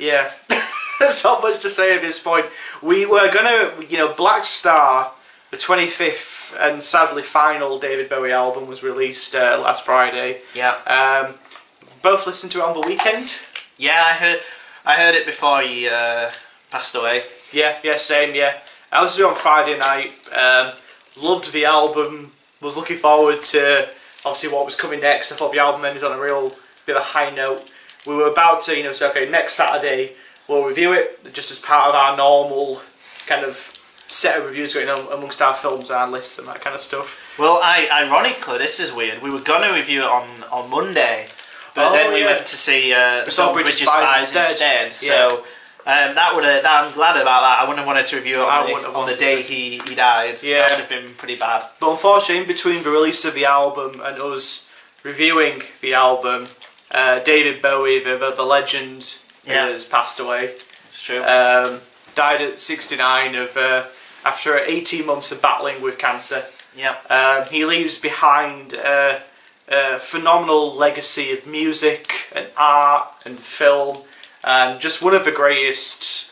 Yeah. There's not much to say at this point. We were gonna, Blackstar, the 25th and sadly final David Bowie album was released last Friday. Yeah. Both listened to it on the weekend. Yeah, I heard it before he passed away. Yeah, same. Yeah, I listened to it on Friday night. Loved the album. Was looking forward to obviously what was coming next. I thought the album ended on a real bit of a high note. We were about to, say, okay, next Saturday we'll review it just as part of our normal kind of set of reviews going on amongst our films, our lists and that kind of stuff. Well, ironically, this is weird. We were going to review it on Monday, but then we went to see Bridge of Spies instead. So I'm glad about that. I wouldn't have wanted to review it on the day he died. Yeah. That would have been pretty bad. But unfortunately, in between the release of the album and us reviewing the album, David Bowie, the legend, has passed away. It's true. Died at 69 after 18 months of battling with cancer. Yeah. He leaves behind a phenomenal legacy of music and art and film, and just one of the greatest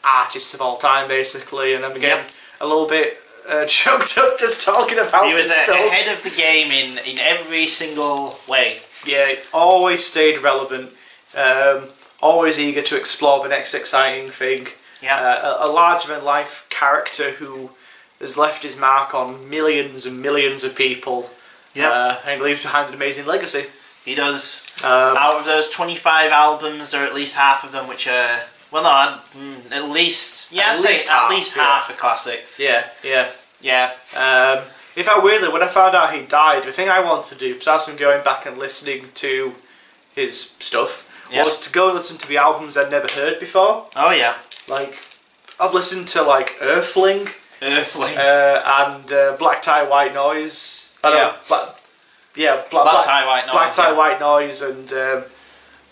artists of all time, basically. And I'm getting a little bit choked up just talking about He was this stuff. ahead of the game in every single way. Yeah, always stayed relevant. Always eager to explore the next exciting thing. Yeah. A larger-than-life character who has left his mark on millions and millions of people. Yeah. And leaves behind an amazing legacy. He does. Out of those 25 albums, there are at least half of them which are... Well, no, at least... Yeah, I'd say at least half are classics. Yeah. Yeah. In fact, weirdly, when I found out he died, the thing I wanted to do, because I was going back and listening to his stuff, was to go and listen to the albums I'd never heard before. Oh, yeah. Like, I've listened to, like, Earthling. And Black Tie, White Noise. Black Tie, White Noise. Black Tie, White Noise and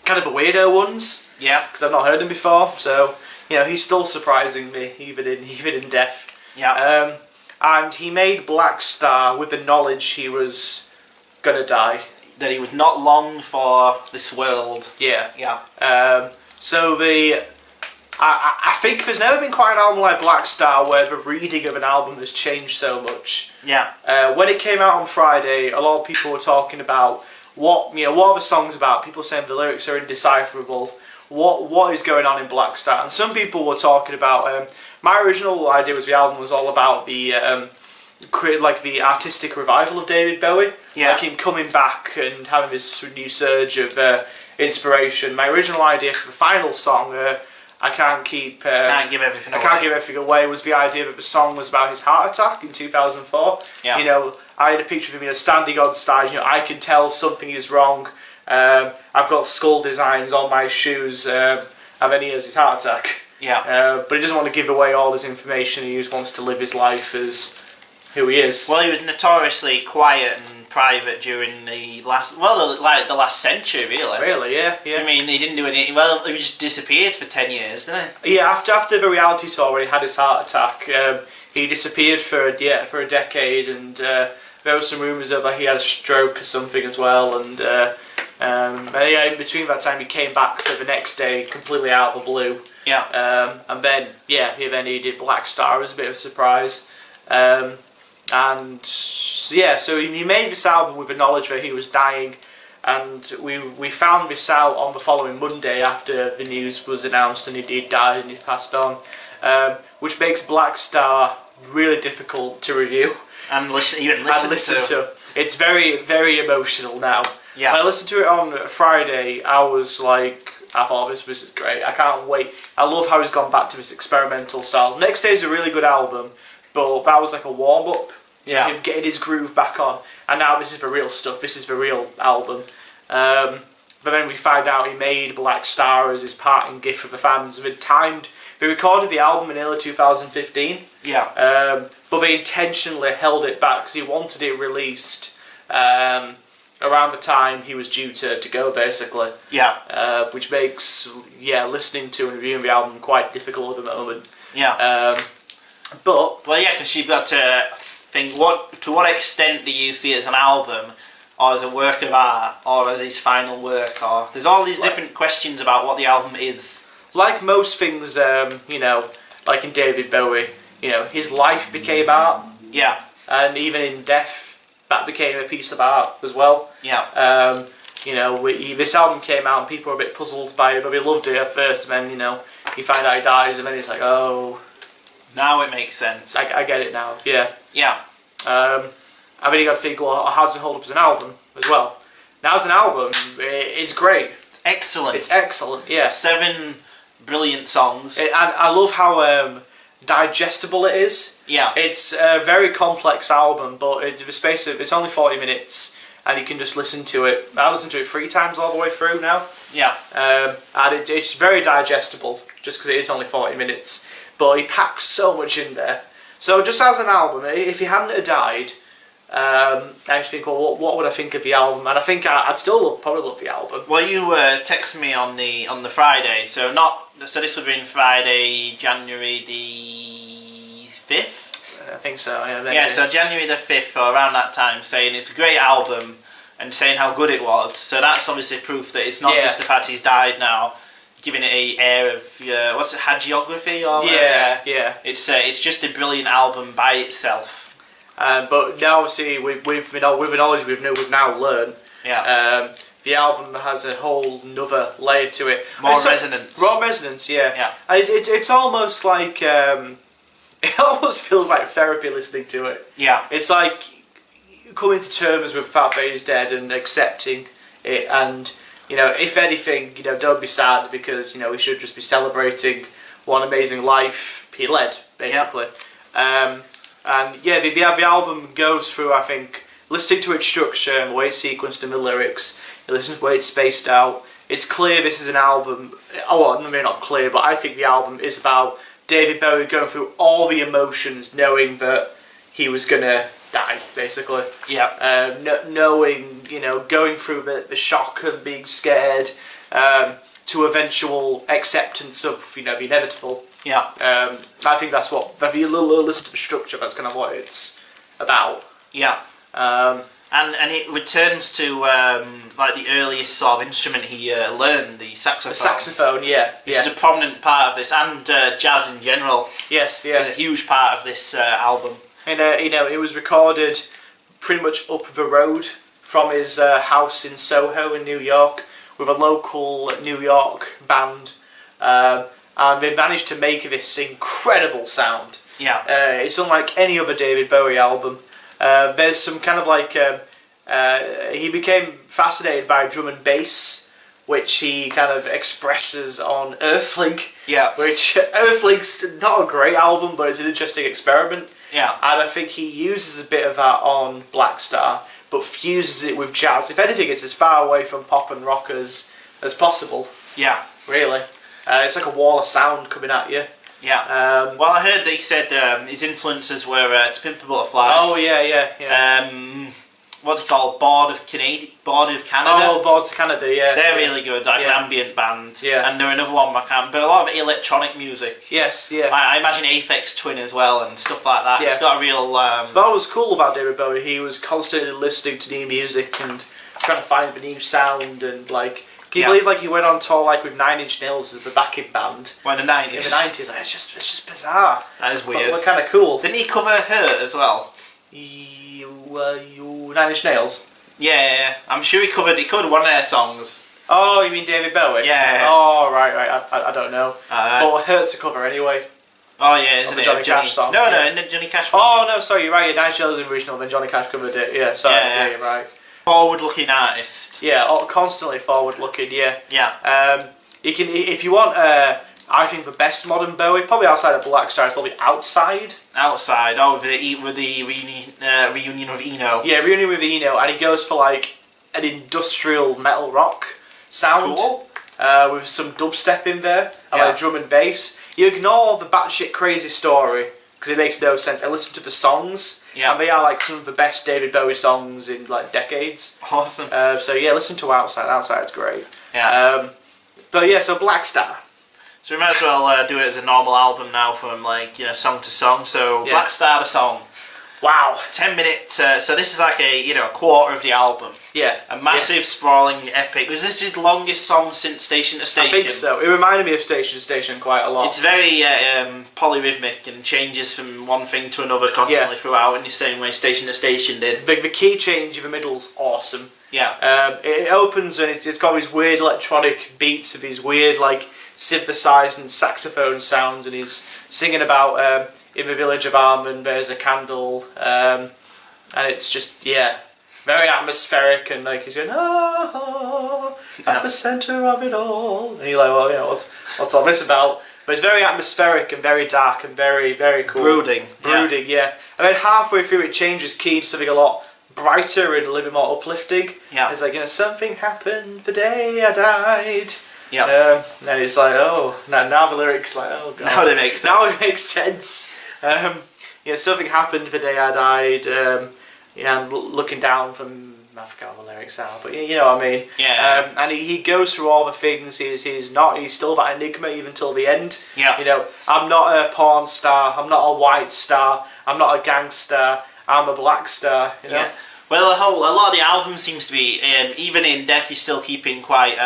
kind of the weirdo ones. Yeah. Because I've not heard them before. So, he's still surprising me, even in death. Yeah. And he made Blackstar with the knowledge he was going to die. That he was not long for this world. Yeah. Yeah. So I think there's never been quite an album like Blackstar where the reading of an album has changed so much. Yeah. When it came out on Friday, a lot of people were talking about what are the songs about. People saying the lyrics are indecipherable. What is going on in Blackstar? And some people were talking about. My original idea was the album was all about the the artistic revival of David Bowie. Yeah. Like him coming back and having this new surge of inspiration. My original idea for the final song, I Can't Give Everything Away, was the idea that the song was about his heart attack in 2004. Yeah. I had a picture of him standing on stage. I can tell something is wrong. I've got skull designs on my shoes. And then he has his heart attack. Yeah. But he doesn't want to give away all his information. He just wants to live his life as who he is. Well, he was notoriously quiet and private during the last century, really. Really, yeah. I mean, he didn't do anything. Well, he just disappeared for 10 years, didn't he? Yeah, after the reality tour when he had his heart attack, he disappeared for a decade, and there were some rumours of he had a stroke or something as well, and in between that time he came back for the next day completely out of the blue. Yeah. And then he did Blackstar as a bit of a surprise. So he made this album with the knowledge that he was dying, and we found this out on the following Monday after the news was announced and he died and he passed on, which makes Blackstar really difficult to review and listen to. It's very, very emotional now. Yeah. When I listened to it on Friday, I thought this is great. I can't wait. I love how he's gone back to this experimental style. Next Day is a really good album, but that was like a warm-up. Yeah. Him getting his groove back on. And now this is the real stuff. This is the real album. But then we find out he made Blackstar as his parting gift for the fans. They recorded the album in early 2015. Yeah. But they intentionally held it back because he wanted it released around the time he was due to go, basically. Yeah. Which makes listening to and reviewing the album quite difficult at the moment. Yeah. Because you've got to think to what extent do you see it as an album, or as a work of art, or as his final work, or there's all these different questions about what the album is. like most things, you know, like in David Bowie, you know, his life became art. Yeah. And even in death, that became a piece of art as well. Yeah. You know, this album came out and people were a bit puzzled by it, but they loved it at first, and then, you know, you find out he dies, and then it's like, oh... Now it makes sense. I get it now, yeah. Yeah. I mean, you got to think, well, how does it hold up as an album as well? Now, as an album, it's great. Excellent. It's excellent, yeah. 7 brilliant songs. And I love how digestible it is. Yeah. It's a very complex album, but it's only 40 minutes, and you can just listen to it. I listen to it 3 times all the way through now. Yeah. And it's very digestible, just because it is only 40 minutes. But he packs so much in there. So just as an album, if he hadn't have died, I just think, well, what would I think of the album? And I think I'd still probably love the album. Well, you texted me on the Friday, so this would have been Friday, January the 5th. I think so. Yeah. Yeah. So January the 5th, or around that time, saying it's a great album and saying how good it was. So that's obviously proof that it's not just the fact he's died now, giving it a air of what's it, hagiography or yeah. It's just a brilliant album by itself. But now obviously with the knowledge we've now learned. Yeah. The album has a whole nother layer to it. More resonance. Raw resonance, yeah. Yeah. And it's almost like it almost feels like therapy listening to it. Yeah. It's like coming to terms with the fact that he's dead and accepting it, and you know, if anything, you know, don't be sad, because you know we should just be celebrating what an amazing life he led, basically. Yeah. And yeah, the album goes through, I think, listening to its structure and the way it's sequenced in the lyrics, you listen to the way it's spaced out. It's clear this is an album. Oh, well, maybe not clear, but I think the album is about David Bowie going through all the emotions, knowing that he was gonna die, basically. Yeah. Knowing, you know, going through the shock and being scared, to eventual acceptance of, you know, the inevitable. Yeah. I think that's what, if you listen to the structure, that's kind of what it's about. Yeah. And it returns to like the earliest sort of instrument he learned, the saxophone. The saxophone, yeah. Which is a prominent part of this, and jazz in general. Yes, yeah. Is a huge part of this album. And you know, it was recorded pretty much up the road from his house in Soho in New York with a local New York band, and they managed to make this incredible sound. Yeah. It's unlike any other David Bowie album. There's some kind of like he became fascinated by drum and bass, which he kind of expresses on Earthlink. Yeah. Which Earthlink's not a great album, but it's an interesting experiment. Yeah. And I think he uses a bit of that on Blackstar, but fuses it with jazz. If anything, it's as far away from pop and rock as possible. Yeah. Really. It's like a wall of sound coming at you. Yeah. Well, I heard that he said his influences were To Pimp a Butterfly. Oh, yeah. What do you call Board of Canada? Oh, Boards of Canada, yeah. They're really good, like an ambient band. Yeah. And they're another one I can't, but a lot of electronic music. Yes, yeah. I imagine Aphex Twin as well and stuff like that. Yeah. It's got a real... That was cool about David Bowie. He was constantly listening to new music and trying to find the new sound, and like... Can you believe like he went on tour like with 9 Inch Nails as the backing band? Well, in the 90s. In the 90s, like, it's just bizarre. That is weird. But kind of cool. Didn't he cover Hurt as well? 9 Inch Nails? Yeah. I'm sure he covered one of their songs. Oh, you mean David Bowie? Yeah. Oh, right. I don't know. But Hurt's a cover anyway. Oh yeah, isn't it? Johnny Cash song. No, in the Johnny Cash one. Oh no, sorry, you're right. 9 Inch Nails is the original, then Johnny Cash covered it. Yeah, sorry. Yeah, you're right. Forward-looking artist. Yeah, constantly forward-looking. Yeah. Yeah. You can, if you want. I think the best modern Bowie, probably outside of Blackstar, is probably Outside. Outside. Oh, with the reunion of Eno. Yeah, reunion with Eno, and he goes for like an industrial metal rock sound. Cool. With some dubstep in there, and like drum and bass. You ignore the batshit crazy story, because it makes no sense, and listen to the songs. Yeah. And they are like some of the best David Bowie songs in like decades. Awesome. So yeah, listen to Outside. Outside's great. Yeah. But yeah, so Blackstar. So we might as well do it as a normal album now, from like song to song. So Blackstar the song. Wow. 10-minute. So this is like a quarter of the album. Yeah. A massive, sprawling epic. Was this his longest song since Station to Station? I think so. It reminded me of Station to Station quite a lot. It's very polyrhythmic and changes from one thing to another constantly throughout in the same way Station to Station did. The key change in the middle's awesome. Yeah. It opens and it's got these weird electronic beats of these weird synthesized and saxophone sounds, and he's singing about in the village of Armand there's a candle, and it's just very atmospheric, and he's going at the centre of it all, and you're like, well, what's all this about? But it's very atmospheric and very dark and very, very cool. Brooding, yeah. And then halfway through it changes key to something a lot brighter and a little bit more uplifting. Yeah. It's like, something happened the day I died. Yeah. And it's like, oh, now the lyrics oh god. Now they make sense. Now it makes sense. Something happened the day I died. I'm looking down from, I forgot the lyrics now, but you know what I mean. Yeah. And he goes through all the things. He's still that enigma even till the end. Yeah. I'm not a porn star. I'm not a white star. I'm not a gangster. I'm a black star. Yeah. Well, a lot of the album seems to be, even in Death, he's still keeping quite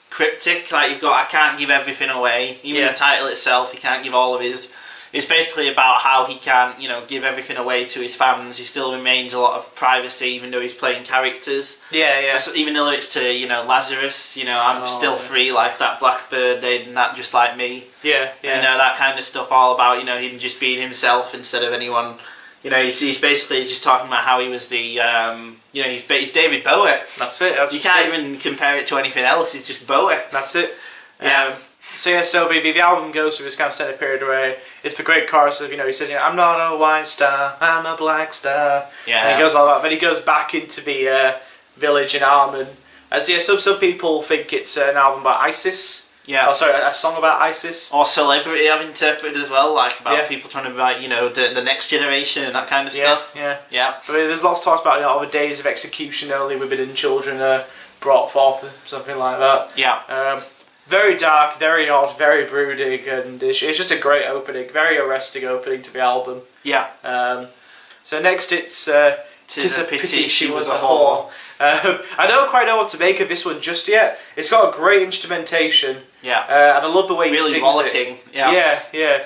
cryptic. Like you've got, I can't give everything away. Even the title itself, he can't give all of his. It's basically about how he can't, give everything away to his fans. He still remains a lot of privacy, even though he's playing characters. Yeah. So even though it's to, Lazarus, I'm still free like that blackbird, they're not just like me. Yeah. That kind of stuff, all about, him just being himself instead of anyone. He's basically just talking about how he was the, he's David Bowie. That's it. You can't even compare it to anything else. It's just Bowie. That's it. Yeah. So the album goes through this kind of set period where it's the great chorus of, he says, I'm not a white star, I'm a black star. Yeah. And he goes all that. Then he goes back into the village in Armand. As some people think it's an album about ISIS. Yeah. Oh, sorry, a song about ISIS. Or celebrity I've interpreted as well, about people trying to write, the next generation and that kind of stuff. Yeah. But there's lots of talks about all the days of execution, only women and children are brought forth, something like that. Yeah. Very dark, very odd, very brooding, and it's just a great opening, very arresting opening to the album. Yeah. So next it's Tis a pity she was a whore. I don't quite know what to make of this one just yet. It's got a great instrumentation. Yeah. And I love the way he really sings rollicking. it. Yeah.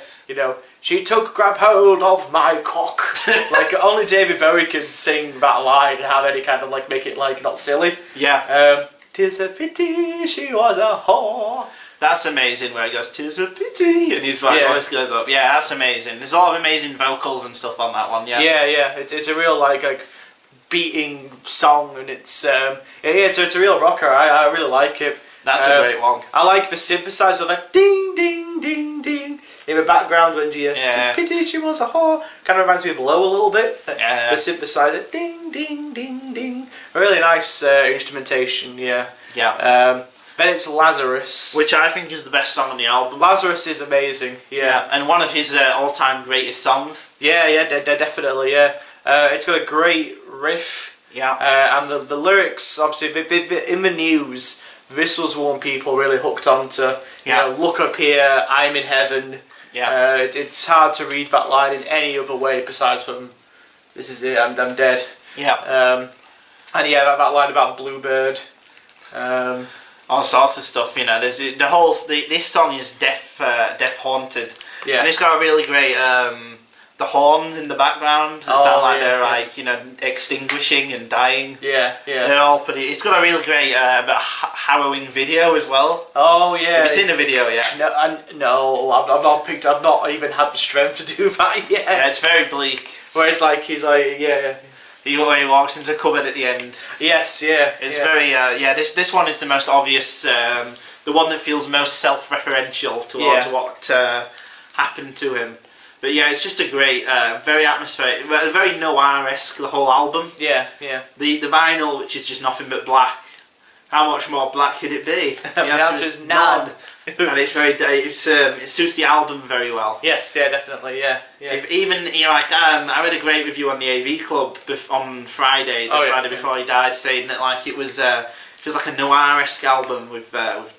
She grab hold of my cock. Only David Bowie can sing that line and have any kind of make it not silly. Yeah. Tis a pity she was a whore. That's amazing where he goes, tis a pity, and his voice goes up. Yeah, that's amazing. There's a lot of amazing vocals and stuff on that one, yeah. Yeah. It's a real, beating song, and it's a real rocker. I really like it. That's a great one. I like the synthesizer, ding, ding, ding, ding, in the background when you pity she was a whore. Kind of reminds me of Low a little bit. Yeah. The synthesizer, ding, ding, ding, ding. Really nice instrumentation, yeah. Yeah. Then it's Lazarus, which I think is the best song on the album. Lazarus is amazing, yeah. And one of his all-time greatest songs. Yeah, definitely, yeah. It's got a great riff. Yeah. And the lyrics, obviously, in the news, this was one people really hooked onto. Look up here, I'm in heaven. Yeah. It's hard to read that line in any other way besides from, this is it, I'm dead. Yeah. And that line about Bluebird. All sorts of stuff, There's this song is death haunted. Yeah. And it's got a really great the horns in the background that sound like they're extinguishing and dying. Yeah. They're all pretty. It's got a really great harrowing video as well. Oh yeah. Have you seen the video yet? No, I've not picked. I've not even had the strength to do that yet. Yeah, it's very bleak. Where he's like, He walks into a cupboard at the end. Yes, yeah. It's very This one is the most obvious, the one that feels most self-referential towards what happened to him. But yeah, it's just a great, very atmospheric, very noir-esque, the whole album. Yeah. The vinyl, which is just nothing but black. How much more black could it be? The answer is none. And it's very, it suits the album very well. Yes, yeah, definitely, yeah. If even I read a great review on the AV Club on Friday, Friday before he died, saying that it was feels like a noir-esque album with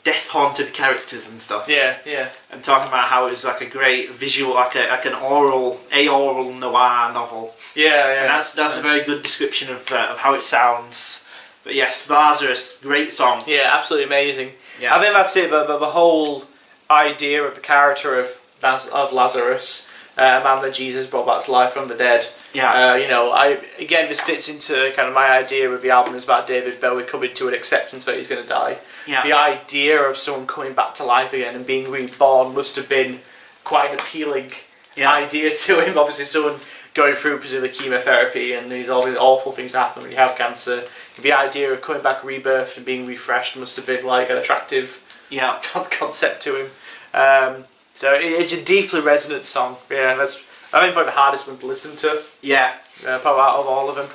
death-haunted characters and stuff. Yeah, yeah. And talking about how it was like a great visual, like an aoral noir novel. Yeah, yeah. And that's a very good description of how it sounds. But yes, Lazarus, great song. Yeah, absolutely amazing. Yeah. I think that's it. The whole idea of the character of Lazarus, a man that Jesus brought back to life from the dead. Yeah. This fits into kind of my idea of the album is about David Bowie coming to an acceptance that he's going to die. Yeah. The idea of someone coming back to life again and being reborn must have been quite an appealing idea to him. Obviously, someone going through presumably chemotherapy and all these awful things happen when you have cancer. The idea of coming back rebirthed and being refreshed must have been like an attractive concept to him. So it's a deeply resonant song. Yeah, I think probably the hardest one to listen to. Yeah. Probably out of all of them.